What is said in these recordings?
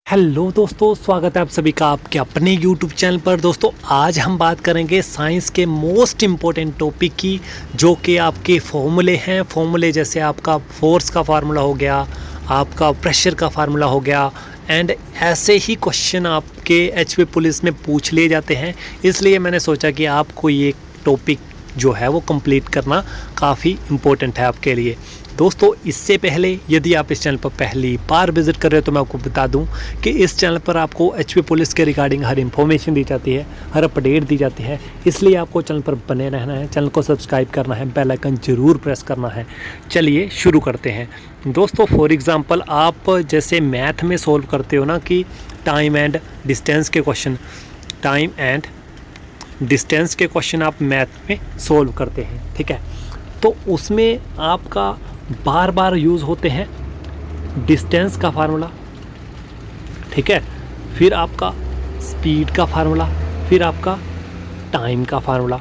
Hello दोस्तों, स्वागत है आप सभी का आपके अपने यूट्यूब चैनल पर। दोस्तों आज हम बात करेंगे साइंस के मोस्ट इम्पोर्टेंट टॉपिक की, जो कि आपके फॉर्मूले हैं। फॉर्मूले जैसे आपका फोर्स का फार्मूला हो गया, आपका प्रेशर का फार्मूला हो गया, एंड ऐसे ही क्वेश्चन आपके एचपी पुलिस में पूछ लिए जाते हैं। इसलिए मैंने सोचा कि आपको ये टॉपिक जो है वो कंप्लीट करना काफ़ी इम्पोर्टेंट है आपके लिए। दोस्तों इससे पहले यदि आप इस चैनल पर पहली बार विजिट कर रहे हो तो मैं आपको बता दूं कि इस चैनल पर आपको एचपी पुलिस के रिगार्डिंग हर इन्फॉर्मेशन दी जाती है, हर अपडेट दी जाती है। इसलिए आपको चैनल पर बने रहना है, चैनल को सब्सक्राइब करना है, बेल आइकन जरूर प्रेस करना है। चलिए शुरू करते हैं। दोस्तों फॉर एग्ज़ाम्पल आप जैसे मैथ में सोल्व करते हो ना कि टाइम एंड डिस्टेंस के क्वेश्चन, टाइम एंड डिस्टेंस के क्वेश्चन आप मैथ में सोल्व करते हैं, ठीक है। तो उसमें आपका बार बार यूज़ होते हैं डिस्टेंस का फार्मूला, ठीक है, फिर आपका स्पीड का फार्मूला, फिर आपका टाइम का फार्मूला।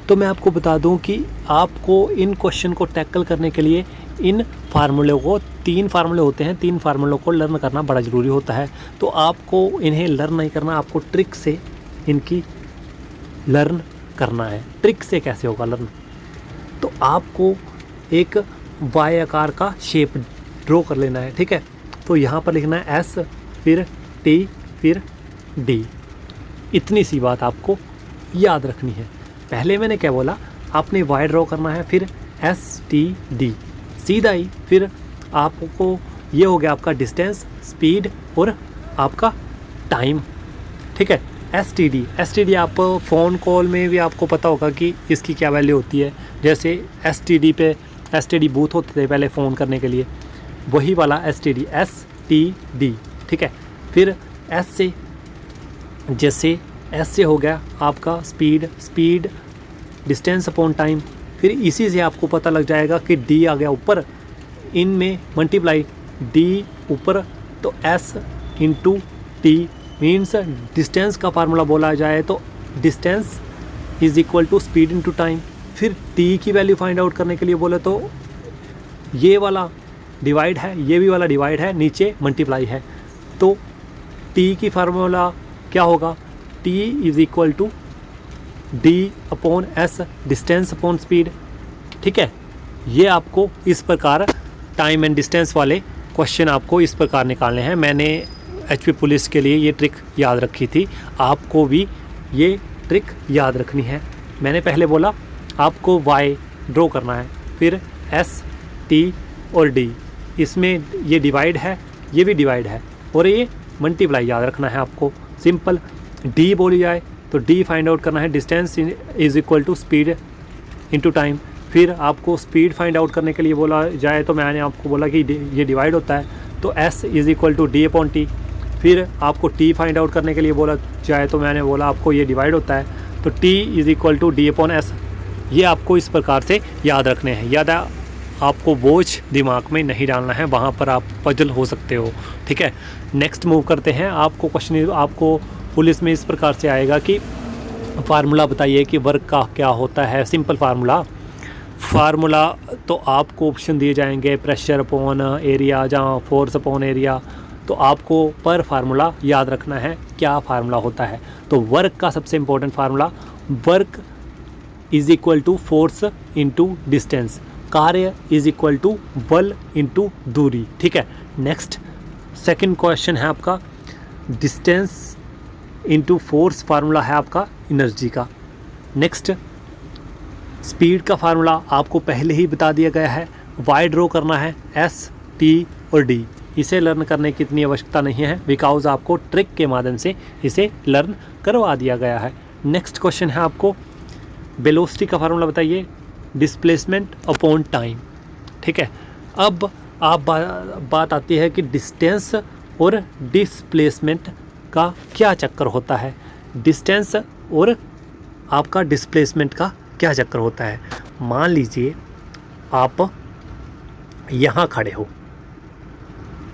तो मैं आपको बता दूं कि आपको इन क्वेश्चन को टैकल करने के लिए इन फार्मूलों को, 3 फार्मूले होते हैं, 3 फार्मूलों को लर्न करना बड़ा ज़रूरी होता है। तो आपको इन्हें लर्न नहीं करना, आपको ट्रिक से इनकी लर्न करना है। ट्रिक से कैसे होगा लर्न? तो आपको एक वाई आकार का शेप ड्रॉ कर लेना है, ठीक है। तो यहाँ पर लिखना है एस, फिर टी, फिर डी। इतनी सी बात आपको याद रखनी है। पहले मैंने क्या बोला, आपने वाई ड्रॉ करना है, फिर एस टी डी सीधा ही, फिर आपको ये हो गया आपका डिस्टेंस, स्पीड और आपका टाइम, ठीक है। एस टी डी आप फ़ोन कॉल में भी आपको पता होगा कि इसकी क्या वैल्यू होती है। जैसे एस टी डी बूथ होते थे पहले फ़ोन करने के लिए, वही वाला एस टी डी, ठीक है। फिर एस से, जैसे एस से हो गया आपका स्पीड डिस्टेंस अपॉन टाइम। फिर इसी से आपको पता लग जाएगा कि डी आ गया ऊपर, इनमें मल्टीप्लाई डी ऊपर, तो s into t means distance का फार्मूला बोला जाए तो distance is equal to speed into time. फिर टी की वैल्यू फाइंड आउट करने के लिए बोले तो ये वाला डिवाइड है, ये भी वाला डिवाइड है, नीचे मल्टीप्लाई है। तो टी की फार्मूला क्या होगा, t is equal to d upon s, distance upon speed, ठीक है। ये आपको इस प्रकार टाइम एंड डिस्टेंस वाले क्वेश्चन आपको इस प्रकार निकालने हैं। मैंने एचपी पुलिस के लिए ये ट्रिक याद रखी थी, आपको भी ये ट्रिक याद रखनी है। मैंने पहले बोला आपको वाई ड्रॉ करना है, फिर एस टी और डी, इसमें ये डिवाइड है, ये भी डिवाइड है, और ये मल्टीप्लाई याद रखना है आपको। सिंपल डी बोली जाए तो डी फाइंड आउट करना है, distance is equal to speed into time. फिर आपको स्पीड फाइंड आउट करने के लिए बोला जाए तो मैंने आपको बोला कि ये डिवाइड होता है, तो s is equal to d upon t. फिर आपको टी फाइंड आउट करने के लिए बोला जाए तो मैंने बोला आपको ये डिवाइड होता है, तो t is equal to d upon s. ये आपको इस प्रकार से याद रखने हैं। याद है, आपको बोझ दिमाग में नहीं डालना है, वहाँ पर आप पजल हो सकते हो, ठीक है। नेक्स्ट मूव करते हैं। आपको क्वेश्चन आपको पुलिस में इस प्रकार से आएगा कि फार्मूला बताइए कि वर्क का क्या होता है। सिंपल फार्मूला तो आपको ऑप्शन दिए जाएंगे, प्रेशर अपॉन एरिया, जहाँ फोर्स अपॉन एरिया। तो आपको पर फार्मूला याद रखना है क्या फार्मूला होता है। तो वर्क का सबसे important formula, work is equal to force into distance, कार्य इज़ इक्वल टू बल इंटू दूरी, ठीक है। नेक्स्ट सेकंड क्वेश्चन है आपका डिस्टेंस इंटू फोर्स, फार्मूला है आपका एनर्जी का। नेक्स्ट स्पीड का फार्मूला आपको पहले ही बता दिया गया है, वाई ड्रॉ करना है, एस टी और डी। इसे लर्न करने की इतनी आवश्यकता नहीं है, बिकॉज आपको ट्रिक के माध्यम से इसे लर्न करवा दिया गया है। नेक्स्ट क्वेश्चन है आपको वेलोसिटी का फार्मूला बताइए, डिस्प्लेसमेंट अपॉन टाइम, ठीक है। अब आप बात आती है कि डिस्टेंस और डिस्प्लेसमेंट का क्या चक्कर होता है। डिस्टेंस और आपका डिस्प्लेसमेंट का क्या चक्कर होता है। मान लीजिए आप यहाँ खड़े हो,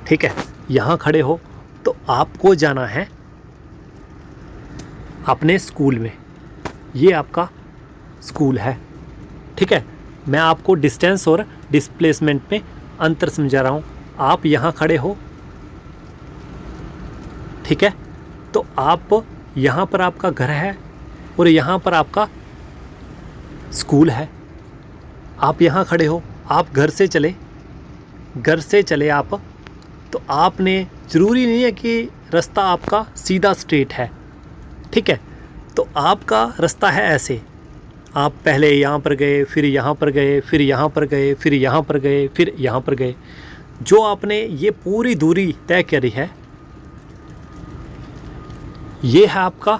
ठीक है, यहाँ खड़े हो, तो आपको जाना है अपने स्कूल में। ये आपका स्कूल है, ठीक है। मैं आपको डिस्टेंस और डिस्प्लेसमेंट में अंतर समझा रहा हूँ। आप यहाँ खड़े हो, ठीक है। तो आप यहाँ पर आपका घर है और यहाँ पर आपका स्कूल है। आप यहाँ खड़े हो, आप घर से चले आप, तो आपने ज़रूरी नहीं है कि रास्ता आपका सीधा स्ट्रेट है, ठीक है। तो आपका रास्ता है ऐसे, आप पहले यहाँ पर गए, फिर यहाँ पर गए, फिर यहाँ पर गए, फिर यहाँ पर गए, फिर यहाँ पर गए। जो आपने ये पूरी दूरी तय करी है, ये है आपका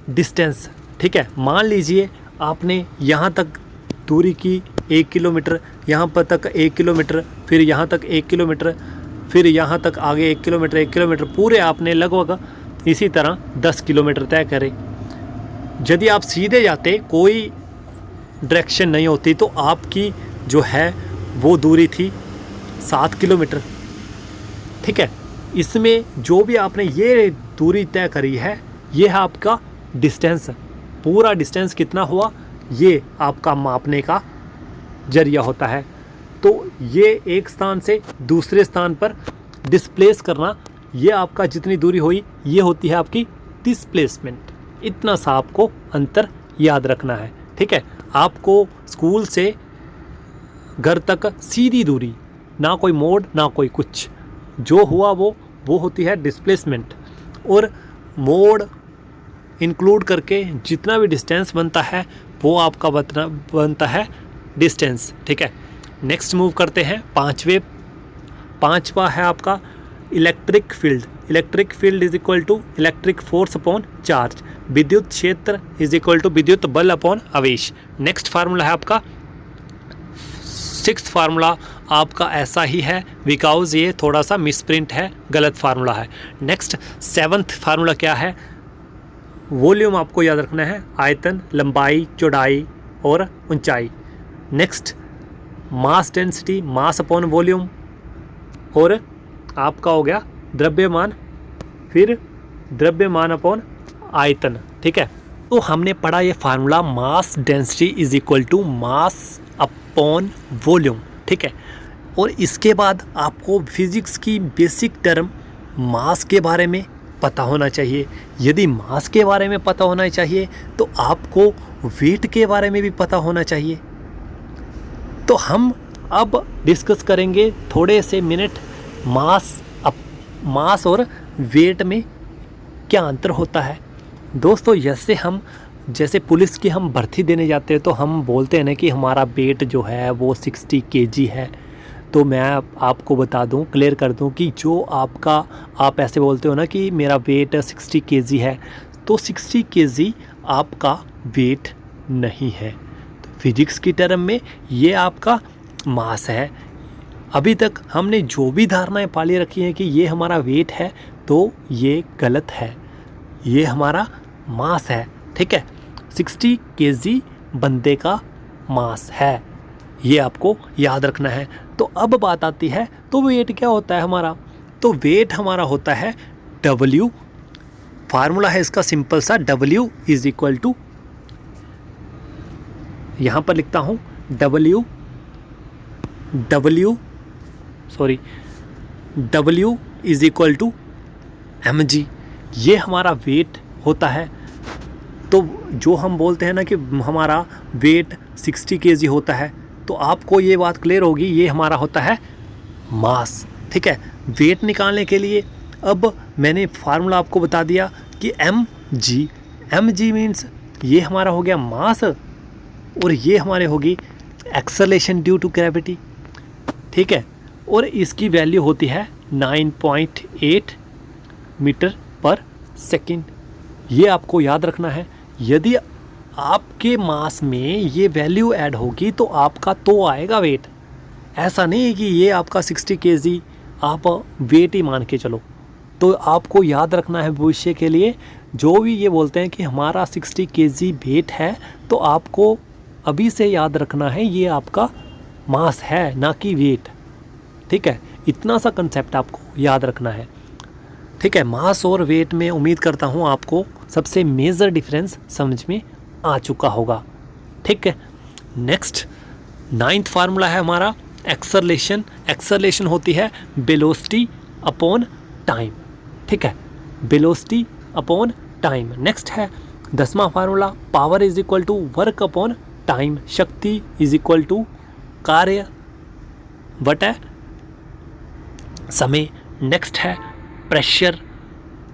डिस्टेंस, ठीक है। मान लीजिए आपने यहाँ तक दूरी की 1 किलोमीटर, यहाँ पर तक 1 किलोमीटर, फिर यहाँ तक 1 किलोमीटर, फिर यहाँ तक आगे 1 किलोमीटर, 1 किलोमीटर, पूरे आपने लगभग इसी तरह 10 किलोमीटर तय करे। यदि आप सीधे जाते, कोई डायरेक्शन नहीं होती, तो आपकी जो है वो दूरी थी 7 किलोमीटर, ठीक है। इसमें जो भी आपने ये दूरी तय करी है, ये है आपका डिस्टेंस। पूरा डिस्टेंस कितना हुआ, ये आपका मापने का जरिया होता है। तो ये एक स्थान से दूसरे स्थान पर डिस्प्लेस करना, ये आपका जितनी दूरी हुई, ये होती है आपकी डिस्प्लेसमेंट। इतना सा आपको अंतर याद रखना है, ठीक है। आपको स्कूल से घर तक सीधी दूरी, ना कोई मोड़ ना कोई कुछ, जो हुआ वो होती है डिस्प्लेसमेंट। और मोड़ इंक्लूड करके जितना भी डिस्टेंस बनता है, वो आपका बनता है डिस्टेंस, ठीक है। नेक्स्ट मूव करते हैं पांचवा है आपका electric field. Electric field is equal to electric force upon charge. विद्युत क्षेत्र इज इक्वल टू विद्युत बल अपॉन आवेश। नेक्स्ट फार्मूला है आपका 6th फार्मूला आपका ऐसा ही है, बिकॉज ये थोड़ा सा मिसप्रिंट है, गलत फार्मूला है। नेक्स्ट 7th फार्मूला क्या है, वॉल्यूम आपको याद रखना है, आयतन, लंबाई, चौड़ाई और ऊंचाई। नेक्स्ट मास डेंसिटी, मास अपॉन वॉल्यूम, और आपका हो गया द्रव्यमान, फिर द्रव्यमान अपॉन आयतन, ठीक है। तो हमने पढ़ा ये formula, mass density is equal to mass upon volume, ठीक है। और इसके बाद आपको फिजिक्स की बेसिक टर्म मास के बारे में पता होना चाहिए। यदि मास के बारे में पता होना चाहिए, तो आपको वेट के बारे में भी पता होना चाहिए। तो हम अब डिस्कस करेंगे थोड़े से मिनट मास और वेट में क्या अंतर होता है। दोस्तों, जैसे पुलिस की हम भर्ती देने जाते हैं, तो हम बोलते हैं ना कि हमारा वेट जो है वो 60 kg है। तो मैं आपको बता दूं, क्लियर कर दूं कि जो आप ऐसे बोलते हो ना कि मेरा वेट 60 kg है, तो 60 kg आपका वेट नहीं है। तो फिजिक्स की टर्म में ये आपका मास है। अभी तक हमने जो भी धारणाएं पाली रखी हैं कि ये हमारा वेट है, तो ये गलत है, ये हमारा मास है, ठीक है। 60 kg बंदे का मास है, ये आपको याद रखना है। तो अब बात आती है, तो वेट क्या होता है हमारा। तो वेट हमारा होता है W, फार्मूला है इसका सिंपल सा, W इज इक्वल टू, यहाँ पर लिखता हूँ W is equal to mg, ये हमारा वेट होता है। तो जो हम बोलते हैं ना कि हमारा वेट 60 kg होता है, तो आपको ये बात क्लियर होगी, ये हमारा होता है मास, ठीक है। वेट निकालने के लिए अब मैंने फार्मूला आपको बता दिया कि mg मीन्स ये हमारा हो गया मास, और ये हमारे होगी एक्सेलरेशन ड्यू टू ग्रेविटी, ठीक है। और इसकी वैल्यू होती है 9.8 मीटर पर सेकेंड। ये आपको याद रखना है। यदि आपके मास में ये वैल्यू ऐड होगी, तो आपका तो आएगा वेट। ऐसा नहीं है कि ये आपका 60 kg आप वेट ही मान के चलो। तो आपको याद रखना है भविष्य के लिए, जो भी ये बोलते हैं कि हमारा 60 kg वेट है, तो आपको अभी से याद रखना है ये आपका मास है, ना कि वेट, ठीक है। इतना सा कंसेप्ट आपको याद रखना है, ठीक है। मास और वेट में उम्मीद करता हूँ आपको सबसे मेजर डिफरेंस समझ में आ चुका होगा, ठीक है। नेक्स्ट 9th फार्मूला है हमारा एक्सेलरेशन। एक्सेलरेशन होती है वेलोसिटी अपॉन टाइम, ठीक है। Velocity upon time. नेक्स्ट है 10वां formula, power is equal to work upon time. शक्ति इज इक्वल टू कार्य बटा समय। नेक्स्ट है pressure,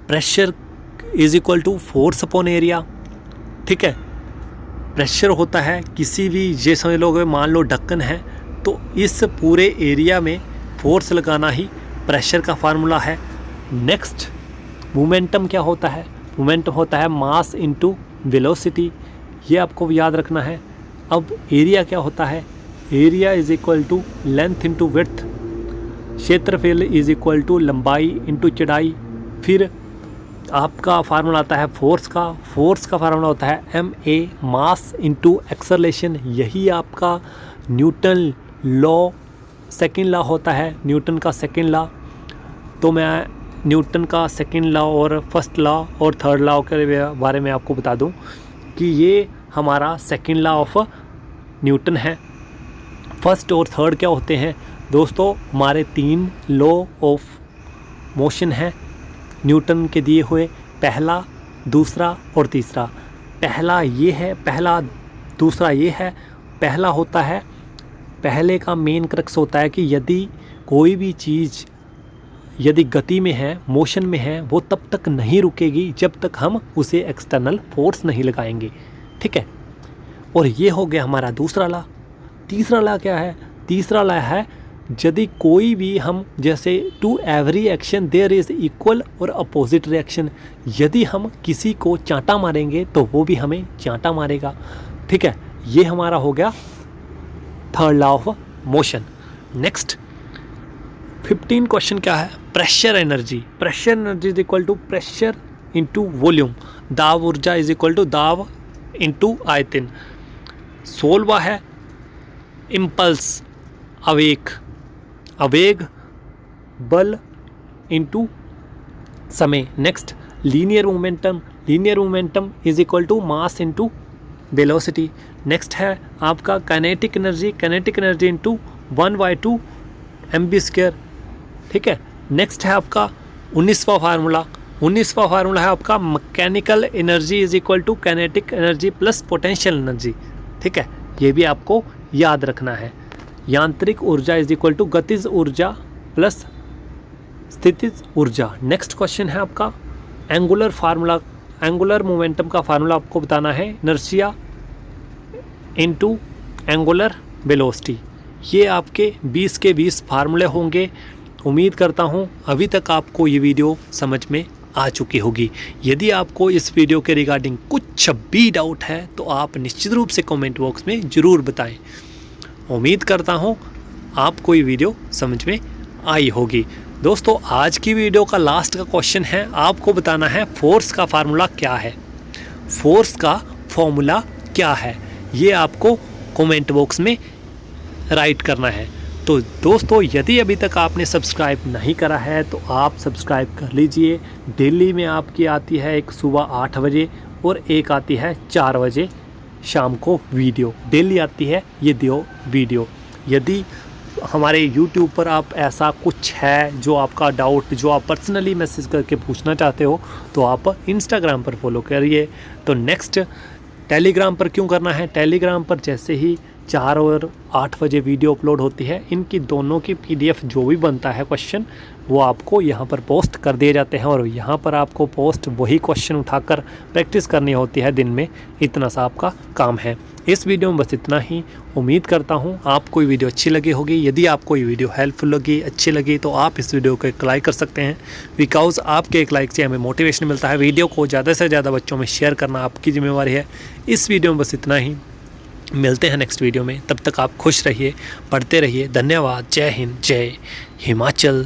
pressure is equal to force upon area. ठीक है, प्रेशर होता है किसी भी, ये समझ लो मान लो ढक्कन है तो इस पूरे एरिया में फोर्स लगाना ही प्रेशर का फार्मूला है। नेक्स्ट मोमेंटम क्या होता है, मोमेंटम होता है मास इनटू वेलोसिटी, ये आपको याद रखना है। अब एरिया क्या होता है, area is equal to length into width. क्षेत्रफल इज इक्वल टू लंबाई इनटू चौड़ाई। फिर आपका फार्मूला आता है फोर्स का, फोर्स का फार्मूला होता है ma मास इनटू एक्सेलरेशन। यही आपका न्यूटन लॉ सेकंड लॉ होता है, न्यूटन का सेकंड लॉ। तो मैं न्यूटन का सेकंड लॉ और फर्स्ट लॉ और थर्ड लॉ के बारे में आपको बता दूं कि ये हमारा सेकंड लॉ ऑफ न्यूटन है। फर्स्ट और थर्ड क्या होते हैं दोस्तों, हमारे 3 लॉ ऑफ मोशन है न्यूटन के दिए हुए, पहला, दूसरा और तीसरा। पहला ये है, पहला दूसरा ये है। पहला होता है, पहले का मेन क्रक्स होता है कि यदि कोई भी चीज़ यदि गति में है, मोशन में है, वो तब तक नहीं रुकेगी जब तक हम उसे एक्सटर्नल फोर्स नहीं लगाएंगे। ठीक है, और ये हो गया हमारा दूसरा लॉ। तीसरा लॉ क्या है, तीसरा लॉ है यदि कोई भी हम जैसे to every action there is equal और अपोजिट रिएक्शन। यदि हम किसी को चांटा मारेंगे तो वो भी हमें चांटा मारेगा। ठीक है, ये हमारा हो गया third law of motion. Next 15 question क्या है, pressure energy. Pressure energy is equal to pressure into volume. दाब ऊर्जा इज इक्वल टू दाब इंटू आयतन। 16वां है इम्पल्स, आवेग, आवेग बल इंटू समय। Next linear momentum, linear momentum is equal to mass into velocity. Next है आपका kinetic energy, kinetic energy into 1/2 mv²। ठीक है, नेक्स्ट है आपका 19वां फार्मूला। 19वां फार्मूला है आपका mechanical energy is equal to kinetic energy plus potential energy. ठीक है, ये भी आपको याद रखना है। यांत्रिक ऊर्जा इज इक्वल टू गतिज ऊर्जा प्लस स्थितिज ऊर्जा। नेक्स्ट क्वेश्चन है आपका एंगुलर फार्मूला, एंगुलर मोमेंटम का फार्मूला आपको बताना है, इनर्शिया इनटू एंगुलर वेलोसिटी। ये आपके 20 के 20 फार्मूले होंगे। उम्मीद करता हूँ अभी तक आपको ये वीडियो समझ में आ चुकी होगी। यदि आपको इस वीडियो के रिगार्डिंग कुछ भी डाउट है तो आप निश्चित रूप से कमेंट बॉक्स में ज़रूर बताएं। उम्मीद करता हूँ आपको ये वीडियो समझ में आई होगी। दोस्तों आज की वीडियो का लास्ट का क्वेश्चन है, आपको बताना है फोर्स का फार्मूला क्या है। फोर्स का फॉर्मूला क्या है ये आपको कमेंट बॉक्स में राइट करना है। तो दोस्तों यदि अभी तक आपने सब्सक्राइब नहीं करा है तो आप सब्सक्राइब कर लीजिए। डेली में आपकी आती है एक सुबह 8 बजे और एक आती है 4 बजे शाम को वीडियो, डेली आती है ये दो वीडियो। यदि हमारे YouTube पर आप ऐसा कुछ है जो आपका डाउट जो आप पर्सनली मैसेज करके पूछना चाहते हो तो आप Instagram पर फॉलो करिए। तो नेक्स्ट टेलीग्राम पर क्यों करना है, टेलीग्राम पर जैसे ही 4 और 8 बजे वीडियो अपलोड होती है, इनकी दोनों की PDF जो भी बनता है क्वेश्चन वो आपको यहाँ पर पोस्ट कर दिए जाते हैं और यहाँ पर आपको पोस्ट वही क्वेश्चन उठाकर प्रैक्टिस करनी होती है दिन में। इतना सा आपका काम है। इस वीडियो में बस इतना ही। उम्मीद करता हूँ आपको ये वीडियो अच्छी लगी होगी। यदि आपको ये वीडियो हेल्पफुल लगी, अच्छी लगी तो आप इस वीडियो को एक लाइक कर सकते हैं, बिकॉज़ आपके एक लाइक से हमें मोटिवेशन मिलता है। वीडियो को ज़्यादा से ज़्यादा बच्चों में शेयर करना आपकी जिम्मेवारी है। इस वीडियो में बस इतना ही, मिलते हैं नेक्स्ट वीडियो में। तब तक आप खुश रहिए, पढ़ते रहिए। धन्यवाद। जय हिंद, जय हिमाचल।